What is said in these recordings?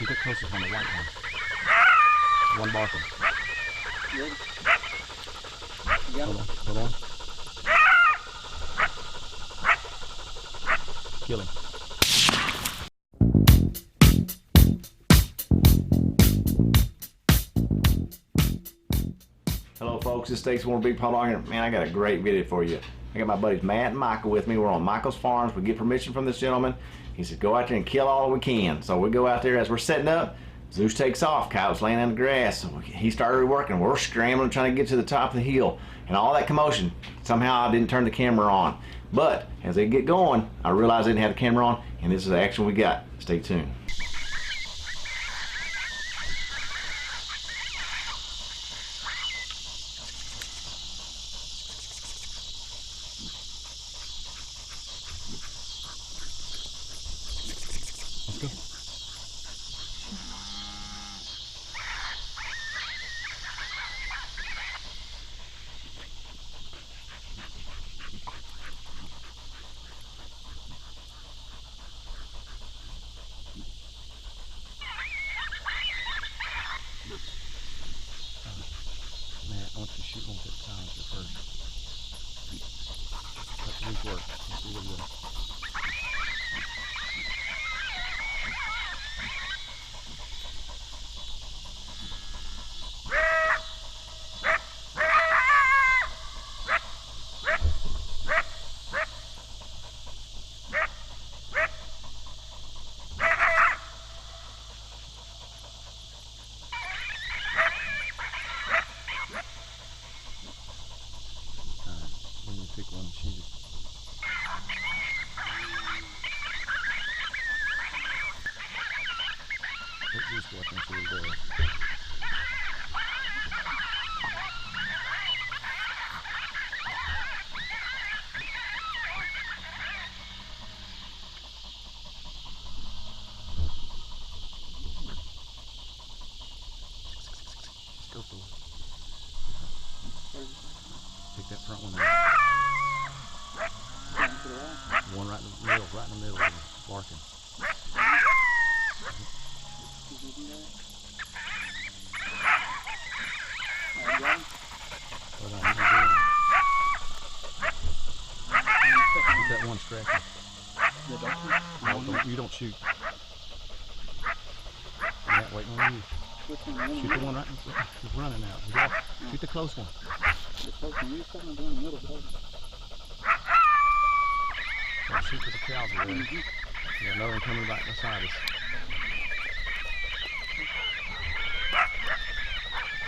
Keep it closer on the white one. One barking. Ready? Yeah. Hold on. Kill him. Hello folks, this is Stacy Warner Big Paw here. Man, I got a great video for you. I got my buddies Matt and Micheal with me. We're on Michael's farms. We get permission from this gentleman. He said go out there and kill all we can. So we go out there as we're setting up. Zeus takes off. Coyote's laying in the grass. So he started working. We're scrambling, trying to get to the top of the hill. And all that commotion, somehow I didn't turn the camera on. But as they get going, I realized I didn't have the camera on, and this is the action we got. Stay tuned. Let's go. Matt, I want you to shoot one at a time first. Let the leaf work. Let's see what it does. When you pick one and shoot it. Let Zeus go up and see what he does. Just go for it. Pick that front one up. One right in the middle of him, barking. Keep that one scratching. No, you don't shoot. Matt, waiting on you. Shoot the one right he's running now. Shoot the close one. Shoot to the cows away. Yeah, another one coming back beside us.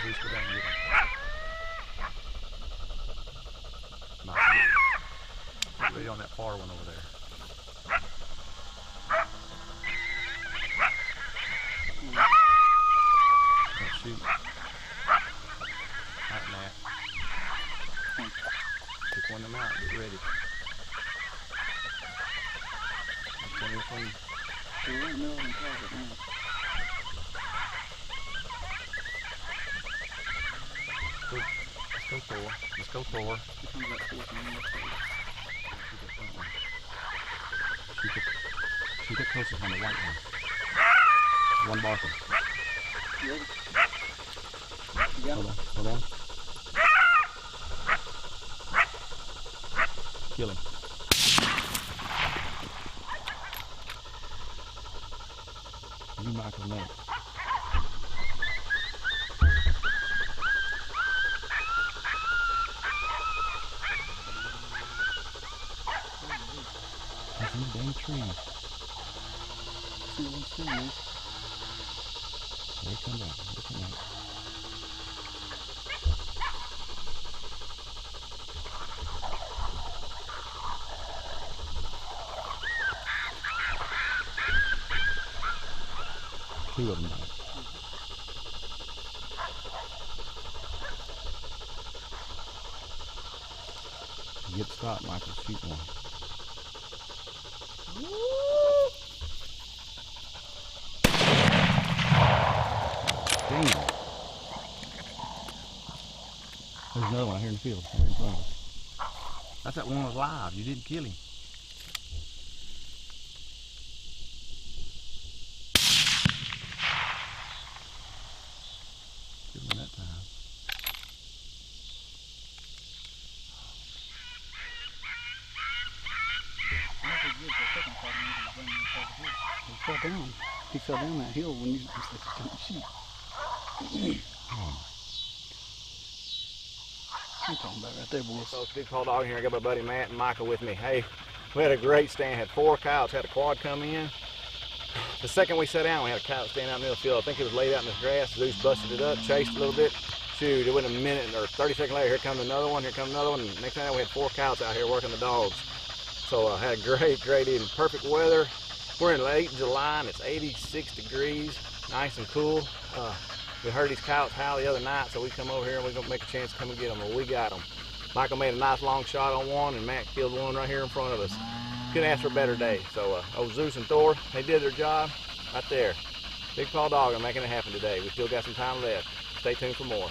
Zeus, go down and get him. Nice. Get ready on that far one over there. Don't shoot. Alright, Matt. Pick one of them out. Get ready. Let's go Thor. Let's go Thor. Shoot it closer on the white one. One barking. Yeah. Hold on. Kill him. You Michael next. There's no dang trees. They come back. Two of them died. You get the spot, Michael, shoot one. Damn. There's another one out here in the field, right in front of us. That's that one that was live. You didn't kill him. fell down. He fell down that hill when you sheep. I'm talking about right there, boys. So it's a big tall dog here. I got my buddy Matt and Micheal with me. Hey, we had a great stand. Had 4 coyotes. Had a quad come in. The second we sat down, we had a coyote stand out in the middle of the field. I think it was laid out in this grass. Zeus busted it up, chased a little bit. Shoot, it wasn't a minute or 30 seconds later. Here comes another one. Here comes another one. And next thing I know, we had 4 coyotes out here working the dogs. So I had a great evening. Perfect weather. We're in late July and it's 86 degrees. Nice and cool. We heard these coyotes howl the other night, so we come over here and we're gonna make a chance to come and get them. Well, we got them. Michael made a nice long shot on one, and Matt killed one right here in front of us. Couldn't ask for a better day. So, Zeus and Thor, they did their job right there. Big paw dog, I'm making it happen today. We still got some time left. Stay tuned for more.